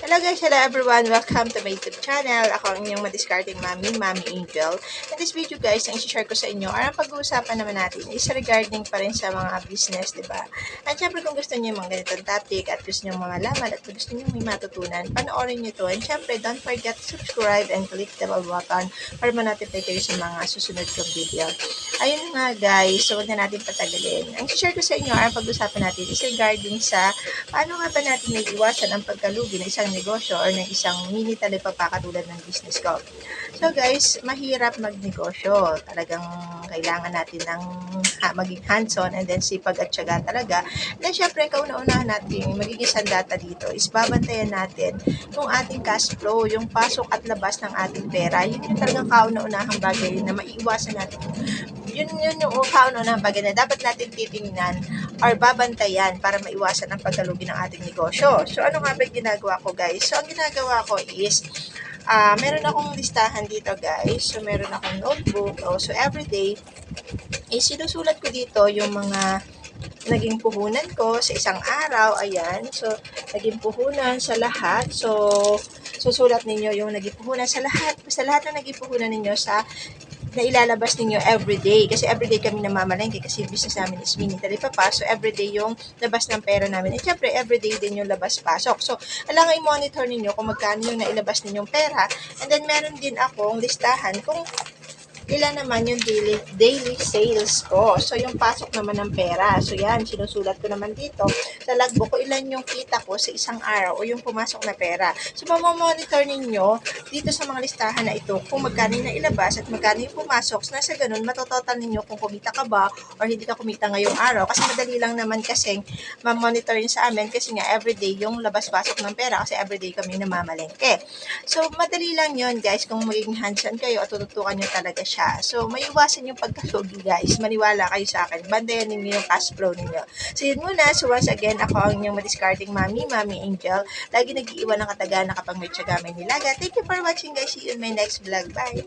Hello guys, hello everyone. Welcome to my YouTube channel. Ako ang inyong madiscarding mami, Mami Angel. In this video guys, ang i-share ko sa inyo, ang pag-uusapan naman natin is regarding pa rin sa mga business, diba? At syempre kung gusto niyo yung mga ganitong topic at gusto niyo mga laman at gusto niyo may matutunan, panoorin niyo to. And syempre, don't forget to subscribe and click the bell button para ma-notify kayo sa mga susunod kong video. Ayun nga guys, so huwag na natin patagalin. Ang i-share ko sa inyo, ang pag-uusapan natin is regarding sa paano nga ba natin naiiwasan ang pagkalugi ng isang negosyo or ng isang mini talipapa katulad ng business ko. So guys, mahirap magnegosyo. Talagang kailangan natin ng maging hands-on and then sipag at syaga talaga. Then syempre, kauna-unahan natin magiging sandata dito is babantayan natin yung ating cash flow, yung pasok at labas ng ating pera. Yun yung talagang kauna-unahang bagay na maiiwasan natin. Yun yung kauna-unahang bagay na dapat natin titingnan or babantayan para maiwasan ang pagkalugi ng ating negosyo. So, ano nga ba yung ginagawa ko, guys? So, ang ginagawa ko is, meron akong listahan dito, guys. So, meron akong notebook. So, everyday, sinusulat ko dito yung mga naging puhunan ko sa isang araw. Ayan. So, naging puhunan sa lahat. So, susulat ninyo yung naging puhunan sa lahat. Sa lahat na naging puhunan ninyo na ilalabas ninyo everyday. Kasi everyday kami namamalengke kasi business namin is mini talipapa. So, everyday yung labas ng pera namin. At syempre, everyday din yung labas-pasok. So, alangan i-monitor ninyo kung magkano yung nailabas ninyong pera. And then, meron din akong listahan kung ilan naman yung daily sales ko. So, yung pasok naman ng pera. So, yan, sinusulat ko naman dito sa logbook ko ilan yung kita ko sa isang araw o yung pumasok na pera. So, mamamonitor ninyo dito sa mga listahan na ito kung magkano yung nailabas at magkano yung pumasok. So, nasa ganun, matototal ninyo kung kumita ka ba or hindi ka kumita ngayong araw. Kasi madali lang naman kasing mamonitor yun sa amin kasi nga everyday yung labas-pasok ng pera kasi everyday kami namamalengke. So, madali lang yun guys kung magiging hands-on kayo at tututukan nyo talaga siya. So, maiwasan yung pagkalugi guys. Maniwala kayo sa akin. Bandayan ninyo yung cash flow ninyo. So, yun muna. So, once again, ako ang inyong madiscarding mami, Mami Angel. Lagi nag-iiwan ng katagana kapag may tiyaga may nilaga. Thank you for watching guys. See you in my next vlog. Bye!